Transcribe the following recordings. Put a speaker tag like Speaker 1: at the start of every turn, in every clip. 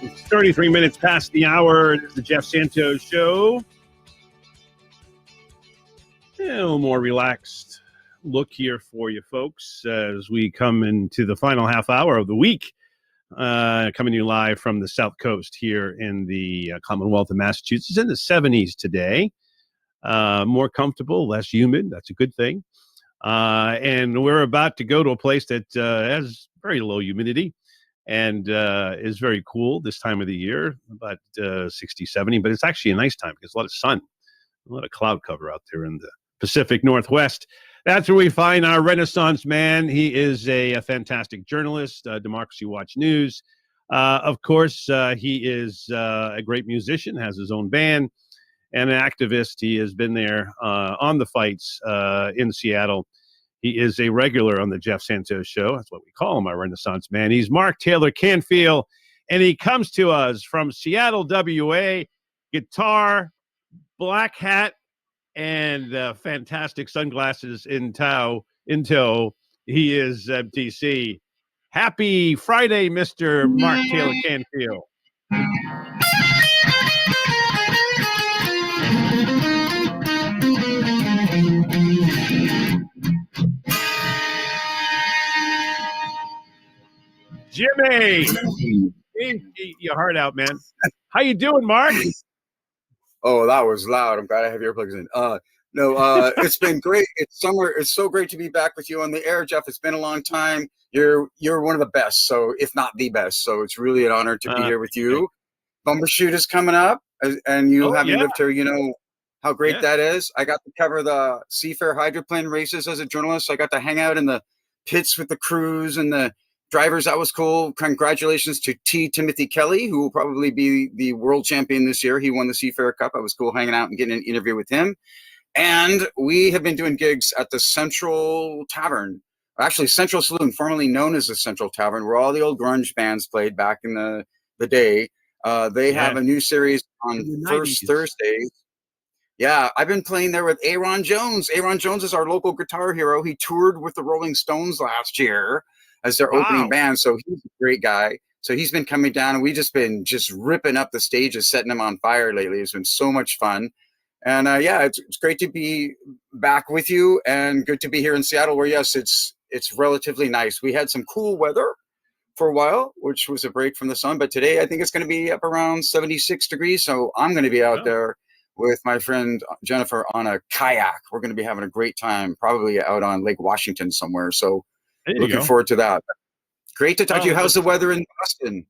Speaker 1: It's 33 minutes past the hour. It is the Jeff Santos Show. A little more relaxed look here for you folks as we come into the final half hour of the week. Coming to you live from the South Coast here in the Commonwealth of Massachusetts. It's in the 70s today. More comfortable, less humid. That's a good thing. And we're about to go to a place that has very low humidity and is very cool this time of the year, about 60, 70. But it's actually a nice time because a lot of sun, a lot of cloud cover out there in the Pacific Northwest. That's where we find our Renaissance man. He is a fantastic journalist, Democracy Watch News. Of course, he is a great musician, has his own band, and an activist. He has been there on the fights in Seattle. He is a regular on the Jeff Santos Show. That's what we call him, our Renaissance man. He's Mark Taylor-Canfield, and he comes to us from Seattle, WA. Guitar, black hat, and fantastic sunglasses in tow. He is MTC. Happy Friday, Mr. Mark Taylor-Canfield. Jimmy, eat your heart out, man. How you doing, Mark?
Speaker 2: Oh, that was loud. I'm glad I have earplugs in. It's been great. It's summer. It's so great to be back with you on the air, Jeff. It's been a long time. You're one of the best, so if not the best. So it's really an honor to be here with you. Bumbershoot is coming up, and you having lived here, you know how great that is. I got to cover the Seafair hydroplane races as a journalist. I got to hang out in the pits with the crews and the drivers. That was cool. Congratulations to Timothy Kelly, who will probably be the world champion this year. He won the Seafair Cup. I was cool hanging out and getting an interview with him. And we have been doing gigs at the Central Tavern, actually Central Saloon, formerly known as the Central Tavern, where all the old grunge bands played back in the day. They have a new series on first Thursdays. Yeah, I've been playing there with Aaron Jones. Aaron Jones is our local guitar hero. He toured with the Rolling Stones last year as their opening band. So he's a great guy. So he's been coming down, and we've just been ripping up the stages, setting them on fire lately. It's been so much fun. And it's great to be back with you, and good to be here in Seattle where, yes, it's relatively nice. We had some cool weather for a while, which was a break from the sun. But today I think it's going to be up around 76 degrees. So I'm going to be out there with my friend Jennifer on a kayak. We're going to be having a great time, probably out on Lake Washington somewhere. So looking forward to that. Great to talk to you. How's the weather in Boston?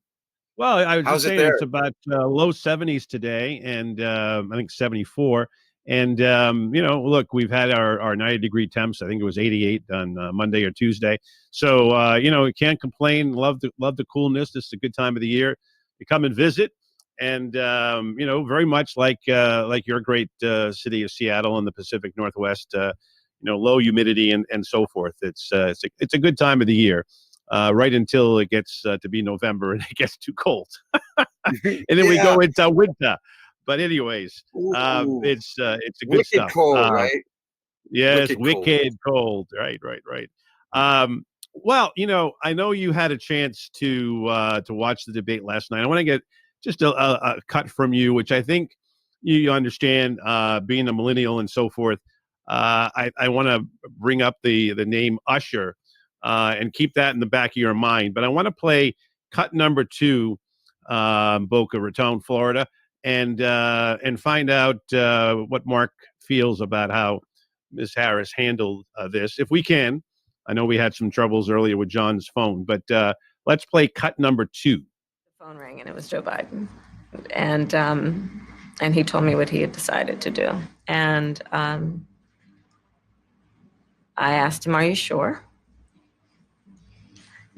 Speaker 1: Well, I was just saying it's about low 70s today, and I think 74. And, look, we've had our 90-degree temps. I think it was 88 on Monday or Tuesday. So, you can't complain. Love the coolness. This is a good time of the year to come and visit. And, very much like your great city of Seattle in the Pacific Northwest, low humidity and so forth. It's a good time of the year. Right until it gets to be November and it gets too cold. And then we go into winter. But anyways, it's a good
Speaker 2: wicked
Speaker 1: stuff.
Speaker 2: Cold, right?
Speaker 1: Yes, wicked cold. Right. Well, I know you had a chance to watch the debate last night. I want to get just a cut from you, which I think you understand, being a millennial and so forth. I want to bring up the name Usher. And keep that in the back of your mind. But I want to play cut number 2, Boca Raton, Florida, and find out what Mark feels about how Ms. Harris handled this, if we can. I know we had some troubles earlier with John's phone, but let's play cut number 2.
Speaker 3: The phone rang, and it was Joe Biden, and he told me what he had decided to do. And I asked him, "Are you sure?"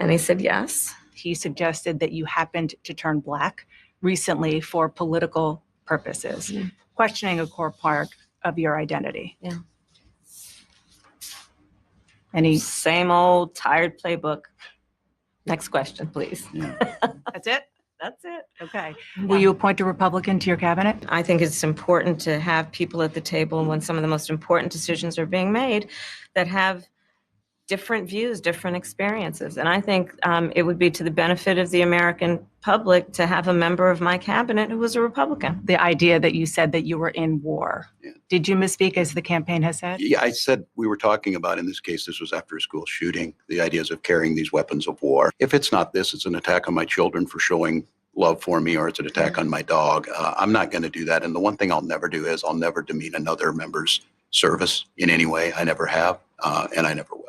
Speaker 3: And he said yes.
Speaker 4: He suggested that you happened to turn black recently for political purposes, questioning a core part of your identity.
Speaker 3: Yeah.
Speaker 4: Any
Speaker 3: Same old tired playbook. Next question, please.
Speaker 4: That's it?
Speaker 3: That's it.
Speaker 4: Okay. Will you appoint a Republican to your cabinet?
Speaker 3: I think it's important to have people at the table when some of the most important decisions are being made that have different views, different experiences. And I think it would be to the benefit of the American public to have a member of my cabinet who was a Republican.
Speaker 4: The idea that you said that you were in war.
Speaker 5: Yeah.
Speaker 4: Did you misspeak as the campaign has said?
Speaker 5: Yeah, I said we were talking about, in this case, this was after a school shooting, the ideas of carrying these weapons of war. If it's not this, it's an attack on my children for showing love for me, or it's an attack on my dog. I'm not going to do that. And the one thing I'll never do is I'll never demean another member's service in any way. I never have, and I never will.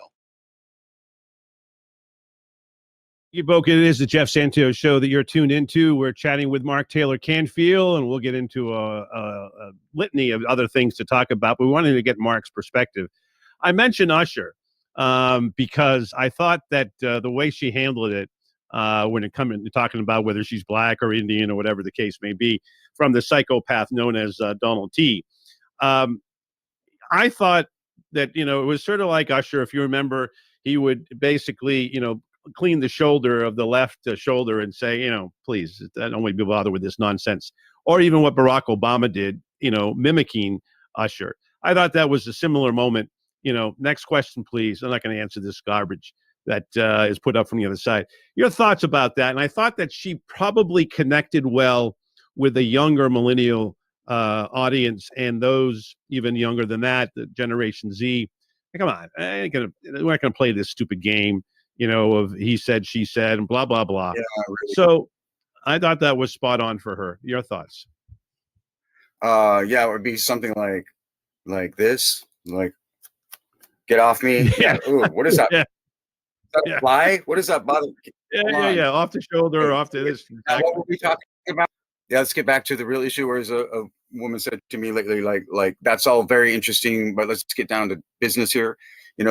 Speaker 1: You folks, it is the Jeff Santos Show that you're tuned into. We're chatting with Mark Taylor-Canfield, and we'll get into a litany of other things to talk about. But we wanted to get Mark's perspective. I mentioned Usher because I thought that the way she handled it when it comes to talking about whether she's black or Indian or whatever the case may be, from the psychopath known as Donald T. I thought that, it was sort of like Usher. If you remember, he would basically, clean the shoulder of the left shoulder and say, please, I don't want to be bothered with this nonsense. Or even what Barack Obama did, mimicking Usher. I thought that was a similar moment. Next question, please. I'm not going to answer this garbage that is put up from the other side. Your thoughts about that? And I thought that she probably connected well with the younger millennial audience and those even younger than that, the Generation Z. Come on, we're not going to play this stupid game. Of he said, she said, and blah, blah, blah.
Speaker 2: Yeah, really.
Speaker 1: So I thought that was spot on for her. Your thoughts?
Speaker 2: Yeah, it would be something like this, like, get off me. Yeah. Ooh, what is that?
Speaker 1: Yeah.
Speaker 2: Is that a fly? What is that bother?
Speaker 1: Yeah. Off the shoulder, off to this.
Speaker 2: What were we talking about? Yeah, let's get back to the real issue. Whereas a woman said to me lately, like that's all very interesting, but let's get down to business here.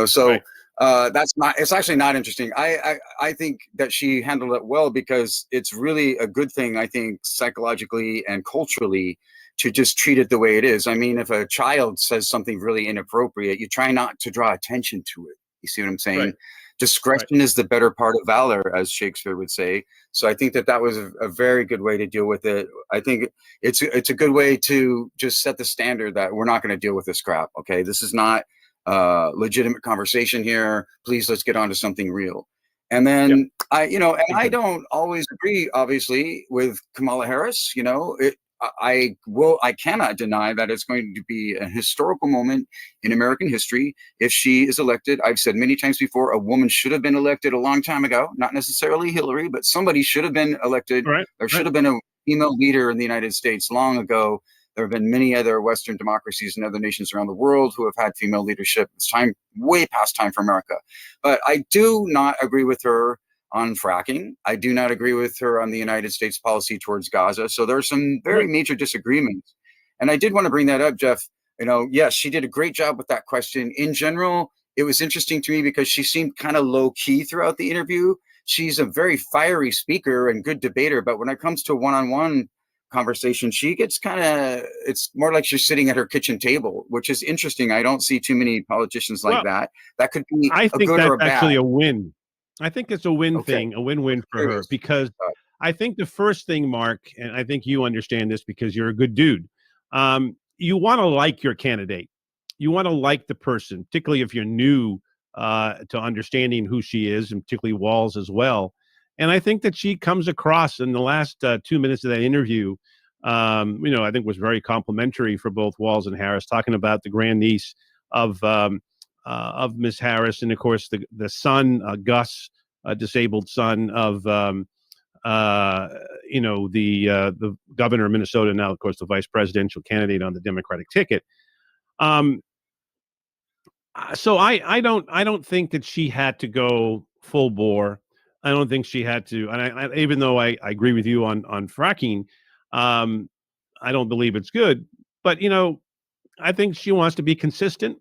Speaker 2: So. Right. It's actually not interesting. I think that she handled it well because it's really a good thing, I think, psychologically and culturally, to just treat it the way it is. I mean, if a child says something really inappropriate, you try not to draw attention to it. You see what I'm saying? Right. Discretion is the better part of valor, as Shakespeare would say. So I think that was a very good way to deal with it. I think it's a good way to just set the standard that we're not going to deal with this crap. Okay, this is not legitimate conversation here. Please, let's get on to something real. And then I don't always agree, obviously, with Kamala Harris. I cannot deny that it's going to be a historical moment in American history if she is elected. I've said many times before, a woman should have been elected a long time ago, not necessarily Hillary, but somebody should have been elected. Right. There should have been a female leader in the United States long ago. There have been many other Western democracies and other nations around the world who have had female leadership. It's way past time for America. But I do not agree with her on fracking. I do not agree with her on the United States policy towards Gaza. So there are some very major disagreements. And I did want to bring that up, Jeff. Yes, she did a great job with that question. In general, it was interesting to me because she seemed kind of low key throughout the interview. She's a very fiery speaker and good debater. But when it comes to one-on-one conversation, she gets it's more like she's sitting at her kitchen table, which is interesting. I don't see too many politicians like that. That could be
Speaker 1: I think
Speaker 2: good
Speaker 1: that's
Speaker 2: or a bad.
Speaker 1: Actually a win. I think it's a win thing, a win-win for her, because I think the first thing, Mark, and I think you understand this because you're a good dude, you want to like your candidate. You want to like the person, particularly if you're new to understanding who she is, and particularly Walz as well. And I think that she comes across in the last 2 minutes of that interview, I think was very complimentary for both Walz and Harris, talking about the grandniece of Miss Harris, and of course the son, Gus, a disabled son of the governor of Minnesota, now of course the vice presidential candidate on the Democratic ticket. So I don't think that she had to go full bore. I don't think she had to, and I even though I agree with you on fracking, I don't believe it's good. But I think she wants to be consistent.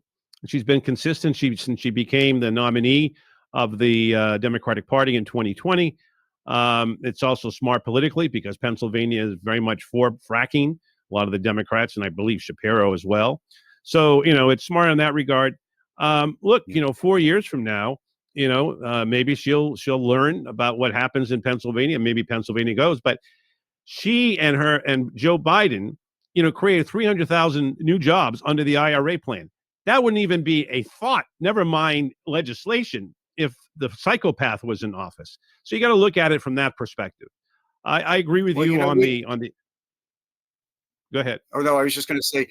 Speaker 1: She's been consistent since she became the nominee of the Democratic Party in 2020. It's also smart politically because Pennsylvania is very much for fracking. A lot of the Democrats, and I believe Shapiro as well. So it's smart in that regard. Look, 4 years from now, maybe she'll learn about what happens in Pennsylvania. Maybe Pennsylvania goes, but she and Joe Biden, created 300,000 new jobs under the IRA plan. That wouldn't even be a thought, never mind legislation, if the psychopath was in office. So you got to look at it from that perspective. I agree with you on the. Go ahead.
Speaker 2: Oh no, I was just going to say,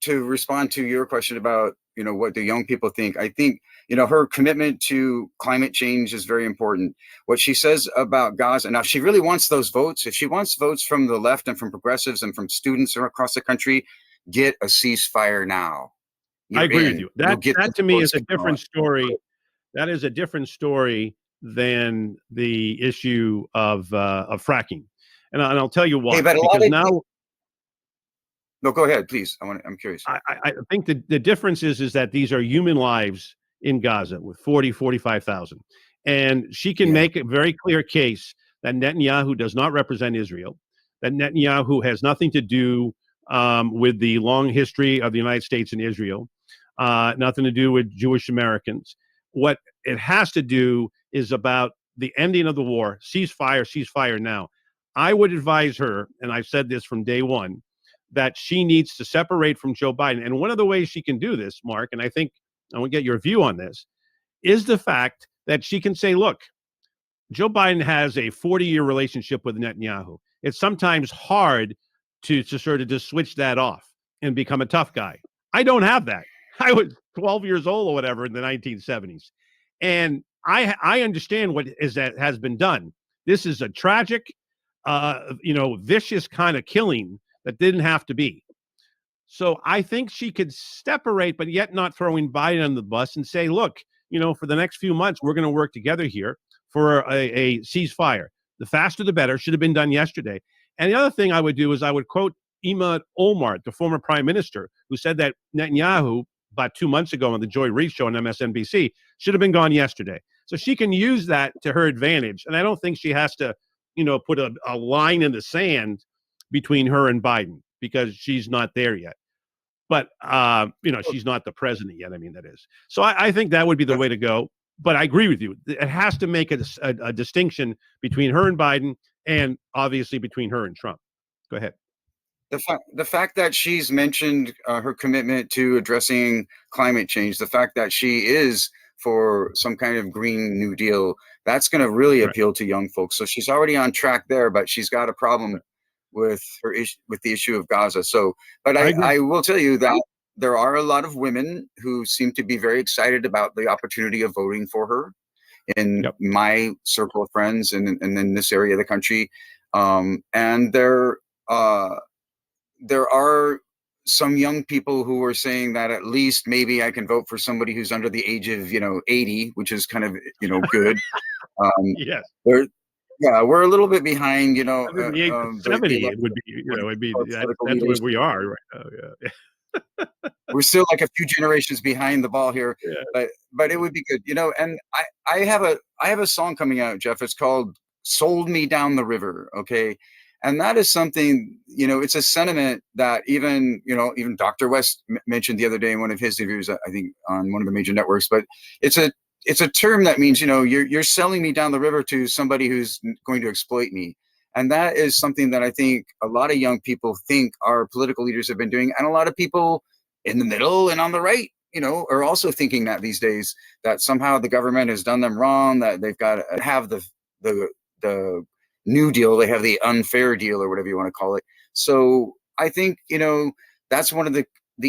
Speaker 2: to respond to your question about what the young people think. I think her commitment to climate change is very important. What she says about Gaza now, she really wants those votes. If she wants votes from the left and from progressives and from students across the country, get a ceasefire now.
Speaker 1: I agree with you. That to me is a different story. That is a different story than the issue of fracking, and I'll tell you why.
Speaker 2: Hey, but
Speaker 1: because now.
Speaker 2: No, go ahead, please. I'm curious.
Speaker 1: I think the difference is that these are human lives in Gaza with 45,000. And she can make a very clear case that Netanyahu does not represent Israel, that Netanyahu has nothing to do with the long history of the United States and Israel, nothing to do with Jewish Americans. What it has to do is about the ending of the war, ceasefire now. I would advise her, and I've said this from day one, that she needs to separate from Joe Biden. And one of the ways she can do this, Mark, and I think I want to get your view on this, is the fact that she can say, look, Joe Biden has a 40-year relationship with Netanyahu. It's sometimes hard to sort of just switch that off and become a tough guy. I don't have that. I was 12 years old or whatever in the 1970s. And I understand what has been done. This is a tragic, vicious kind of killing that didn't have to be. So I think she could separate, but yet not throwing Biden on the bus and say, look, for the next few months, we're going to work together here for a ceasefire. The faster, the better. Should have been done yesterday. And the other thing I would do is I would quote Imad Omar, the former prime minister, who said that Netanyahu, about 2 months ago on the Joy Reid show on MSNBC, should have been gone yesterday. So she can use that to her advantage. And I don't think she has to, put a line in the sand between her and Biden, because she's not there yet. But, she's not the president yet. I mean, that is. So I think that would be the way to go. But I agree with you. It has to make a distinction between her and Biden, and obviously between her and Trump. Go ahead.
Speaker 2: The fact that she's mentioned her commitment to addressing climate change, the fact that she is for some kind of Green New Deal, that's going to really appeal to young folks. So she's already on track there, but she's got a problem with the issue of Gaza. So, but I will tell you that there are a lot of women who seem to be very excited about the opportunity of voting for her in my circle of friends and in this area of the country. And there are some young people who are saying that at least maybe I can vote for somebody who's under the age of 80, which is kind of good.
Speaker 1: Yes.
Speaker 2: We're a little bit behind,
Speaker 1: the age of 70, it would be, that's where we are right now. Yeah.
Speaker 2: We're still like a few generations behind the ball here, but it would be good, and I have a song coming out, Jeff. It's called Sold Me Down the River. Okay. And that is something, it's a sentiment that even Dr. West mentioned the other day in one of his interviews, I think on one of the major networks, but it's a term that means, you're selling me down the river to somebody who's going to exploit me. And that is something that I think a lot of young people think our political leaders have been doing. And a lot of people in the middle and on the right, are also thinking that these days, that somehow the government has done them wrong, that they've got to have the New Deal, they have the unfair deal, or whatever you want to call it. So I think, that's one of the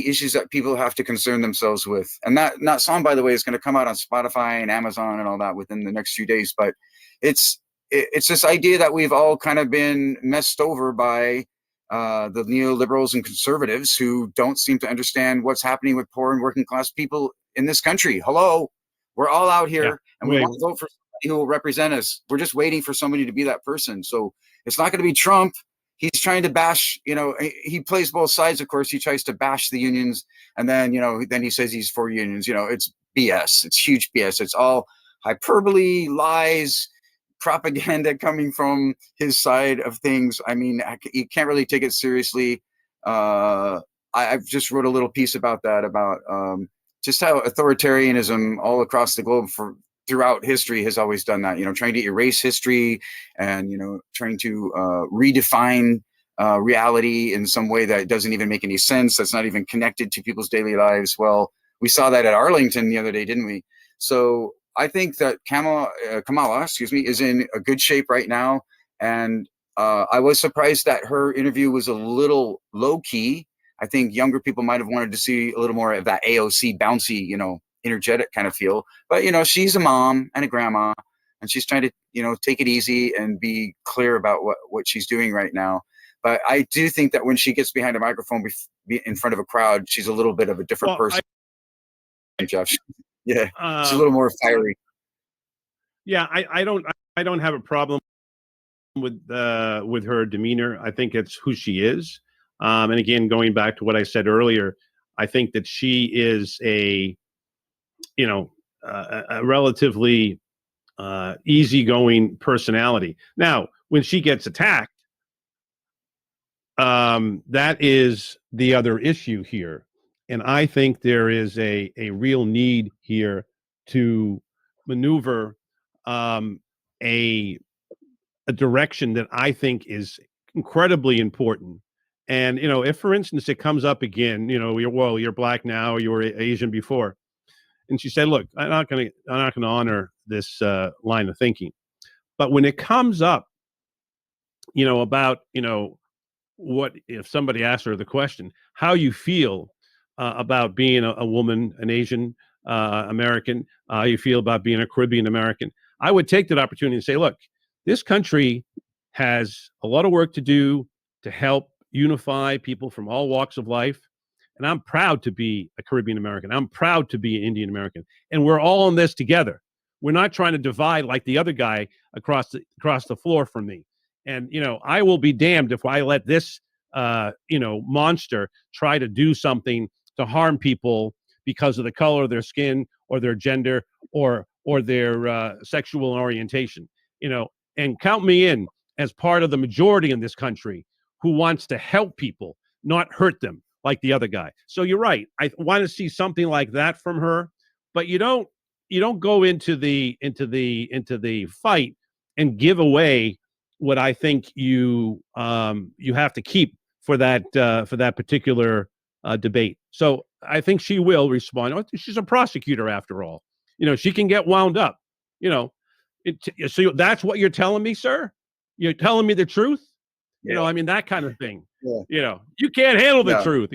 Speaker 2: issues that people have to concern themselves with. And that song, by the way, is going to come out on Spotify and Amazon and all that within the next few days. But it's this idea that we've all kind of been messed over by the neoliberals and conservatives who don't seem to understand what's happening with poor and working class people in this country. Hello, we're all out here and we want to vote for somebody who will represent us. We're just waiting for somebody to be that person. So it's not going to be Trump. He's trying to bash, he plays both sides. Of course, he tries to bash the unions, and then, then he says he's for unions. It's BS. It's huge BS. It's all hyperbole, lies, propaganda coming from his side of things. I mean, you can't really take it seriously. I've just wrote a little piece about that, about just how authoritarianism all across the globe throughout history has always done that, trying to erase history and, trying to redefine reality in some way that doesn't even make any sense. That's not even connected to people's daily lives. Well, we saw that at Arlington the other day, didn't we? So I think that Kamala, is in a good shape right now. And I was surprised that her interview was a little low key. I think younger people might have wanted to see a little more of that AOC bouncy, energetic kind of feel. But, she's a mom and a grandma, and she's trying to, take it easy and be clear about what she's doing right now. But I do think that when she gets behind a microphone in front of a crowd, she's a little bit of a different person. Jeff. Yeah, she's a little more fiery.
Speaker 1: Yeah, I don't have a problem with her demeanor. I think it's who she is. And again, going back to what I said earlier, I think that she is a relatively easygoing personality. Now, when she gets attacked, that is the other issue here. And I think there is a real need here to maneuver a direction that I think is incredibly important. And, if, for instance, it comes up again, you're black now, you were Asian before. And she said, look, I'm not going to honor this line of thinking. But when it comes up, about, what if somebody asks her the question, how you feel about being a woman, an Asian American, how you feel about being a Caribbean American, I would take that opportunity and say, look, this country has a lot of work to do to help unify people from all walks of life. And I'm proud to be a Caribbean American. I'm proud to be an Indian American. And we're all in this together. We're not trying to divide like the other guy across the floor from me. And, I will be damned if I let this, monster try to do something to harm people because of the color of their skin or their gender or their sexual orientation, and count me in as part of the majority in this country who wants to help people, not hurt them like the other guy. So you're right. I want to see something like that from her, but you don't go into the fight and give away what I think you have to keep for that particular debate. So I think she will respond. She's a prosecutor after all. She can get wound up. So that's what you're telling me, sir? You're telling me the truth?
Speaker 2: Yeah.
Speaker 1: That kind of thing.
Speaker 2: Yeah.
Speaker 1: You can't handle the truth,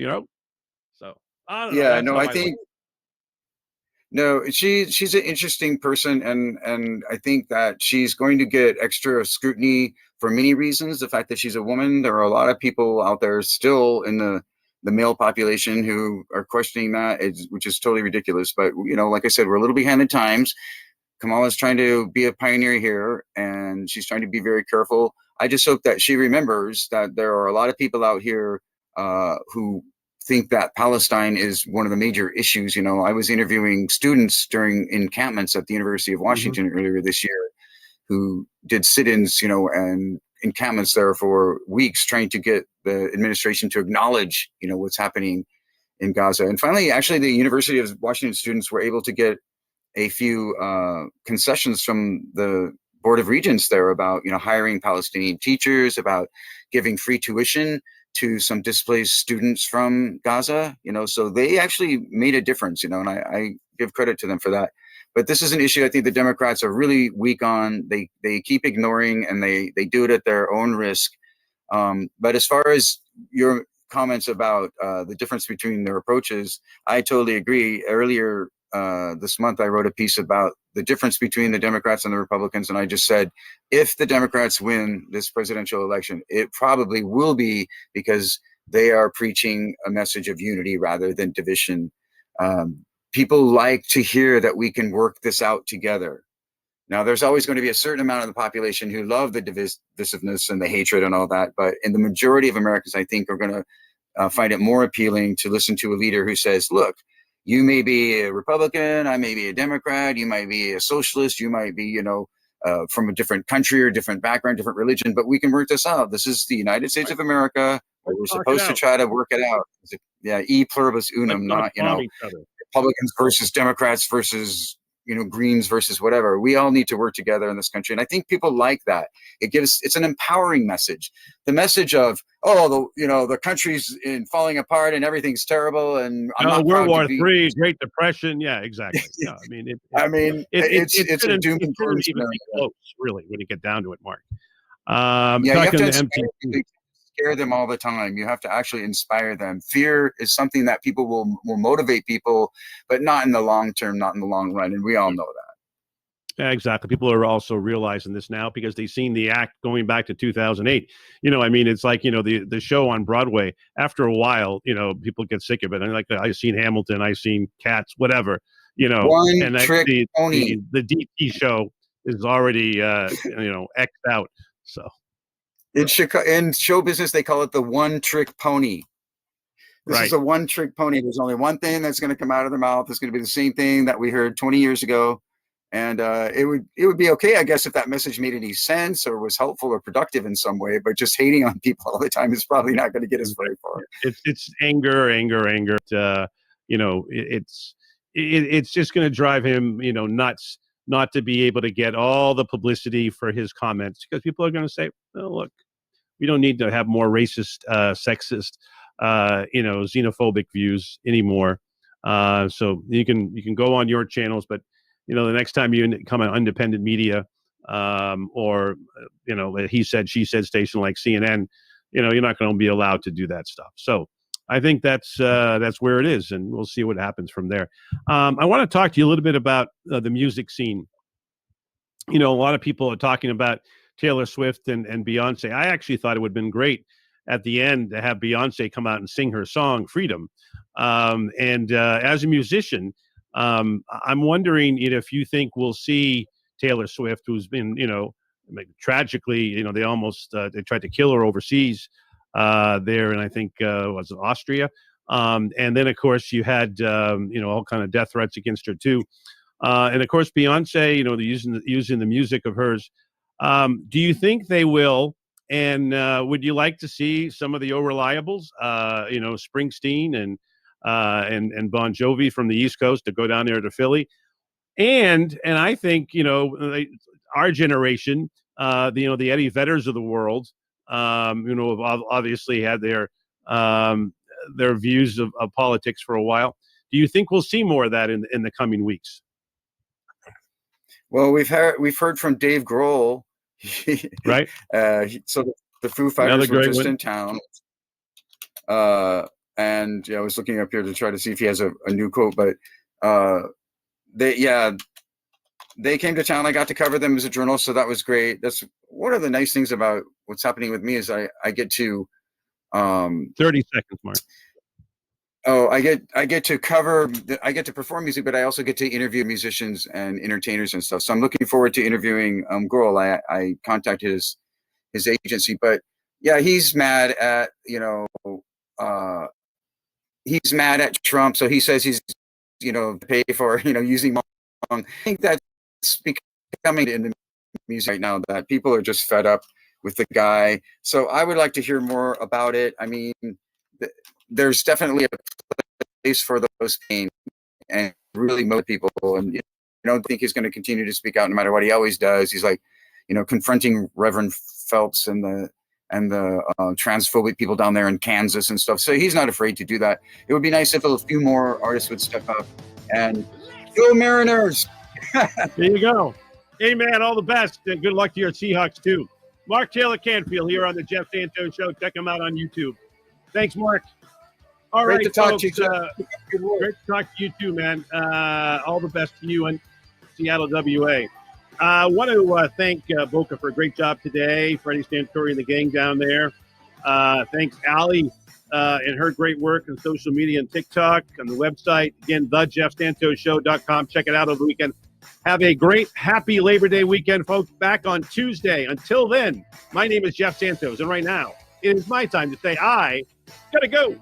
Speaker 1: So I don't know.
Speaker 2: Yeah, no, I think no, she's an interesting person, and I think that she's going to get extra scrutiny for many reasons. The fact that she's a woman, there are a lot of people out there still in the male population who are questioning that, which is totally ridiculous. But like I said, we're a little behind the times. Kamala's trying to be a pioneer here, and she's trying to be very careful. I just hope that she remembers that there are a lot of people out here who think that Palestine is one of the major issues. I was interviewing students during encampments at the University of Washington earlier this year who did sit-ins, and encampments there for weeks trying to get the administration to acknowledge, what's happening in Gaza. And finally, actually, the University of Washington students were able to get a few concessions from the Board of Regents there about, hiring Palestinian teachers, about giving free tuition to some displaced students from Gaza, so they actually made a difference, and I give credit to them for that. But this is an issue I think the Democrats are really weak on. They keep ignoring, and they do it at their own risk. But as far as your comments about the difference between their approaches, I totally agree. Earlier this month, I wrote a piece about the difference between the Democrats and the Republicans. And I just said, if the Democrats win this presidential election, it probably will be because they are preaching a message of unity rather than division. People like to hear that we can work this out together. Now, there's always going to be a certain amount of the population who love the divisiveness and the hatred and all that. But in the majority of Americans, I think, are going to find it more appealing to listen to a leader who says, look, you may be a Republican, I may be a Democrat, you might be a socialist, you might be, from a different country or different background, different religion, but we can work this out. This is the United States of America. We're supposed to try to work it out. Yeah, e pluribus unum, not, Republicans versus Democrats versus Greens versus whatever. We all need to work together in this country. And I think people like that. It's an empowering message. The message of, the country's falling apart and everything's terrible. And I'm not
Speaker 1: World War
Speaker 2: III,
Speaker 1: Great Depression. Yeah, exactly. Yeah,
Speaker 2: it's a doom and gloom
Speaker 1: even be close, really, when you get down to it, Mark.
Speaker 2: You have to
Speaker 1: MTC.
Speaker 2: scare them all the time. You have to actually inspire them. Fear is something that people will motivate people, but not in the long term, not in the long run. And we all know that.
Speaker 1: Yeah, exactly. People are also realizing this now because they've seen the act going back to 2008. It's like, the show on Broadway, after a while, people get sick of it. And like, I've seen Hamilton, I've seen Cats, whatever,
Speaker 2: One trick pony.
Speaker 1: The DP show is already, X'd out. So.
Speaker 2: In show business, they call it the one-trick pony. This is a one-trick pony. There's only one thing that's going to come out of their mouth. It's going to be the same thing that we heard 20 years ago, and it would be okay, I guess, if that message made any sense or was helpful or productive in some way. But just hating on people all the time is probably not going to get us very far.
Speaker 1: It's anger. It's just going to drive him, nuts, not to be able to get all the publicity for his comments, because people are going to say, "Oh, look, we don't need to have more racist, sexist, xenophobic views anymore." So you can go on your channels, but the next time you come on independent media, or he said, she said station like CNN, you're not going to be allowed to do that stuff. So I think that's where it is, and we'll see what happens from there. I want to talk to you a little bit about the music scene. A lot of people are talking about Taylor Swift and Beyonce. I actually thought it would have been great at the end to have Beyonce come out and sing her song "Freedom." As a musician, I'm wondering if you think we'll see Taylor Swift, who's been, tragically, they almost they tried to kill her overseas there, and I think was it Austria. And then of course you had all kind of death threats against her too. And of course Beyonce, they're using the music of hers. Do you think they will? And would you like to see some of the O'Reliables, Springsteen and Bon Jovi from the East Coast to go down there to Philly? And I think, our generation, the Eddie Vedders of the world, have obviously had their views of politics for a while. Do you think we'll see more of that in the coming weeks?
Speaker 2: Well, we've heard from Dave Grohl,
Speaker 1: right?
Speaker 2: So the Foo Fighters were just in town, and I was looking up here to try to see if he has a new quote, but they came to town. I got to cover them as a journalist, so that was great. That's one of the nice things about what's happening with me is I get to
Speaker 1: 30 seconds, Mark.
Speaker 2: Oh, I get to cover, I get to perform music, but I also get to interview musicians and entertainers and stuff. So I'm looking forward to interviewing Grohl. I contacted his agency, but yeah, he's mad at he's mad at Trump. So he says he's pay for using. I think that's becoming in the music right now that people are just fed up with the guy. So I would like to hear more about it. I mean, there's definitely a place for those pain and really motivate people. And I don't think he's going to continue to speak out no matter what he always does. He's like, confronting Reverend Phelps and the transphobic people down there in Kansas and stuff. So he's not afraid to do that. It would be nice if a few more artists would step up and go Mariners.
Speaker 1: There you go. Hey, man, all the best. And good luck to your Seahawks, too. Mark Taylor-Canfield here on the Jeff Santos Show. Check him out on YouTube. Thanks, Mark. All right,
Speaker 2: great to talk
Speaker 1: folks.
Speaker 2: To you,
Speaker 1: Great to talk to you, too, man. All the best to you and Seattle WA. I want to thank Boca for a great job today. Freddie Stantori and the gang down there. Thanks, Allie, and her great work on social media and TikTok, on the website. Again, thejeffsantoshow.com. Check it out over the weekend. Have a great, happy Labor Day weekend, folks. Back on Tuesday. Until then, my name is Jeff Santos, and right now, it is my time to say I gotta go.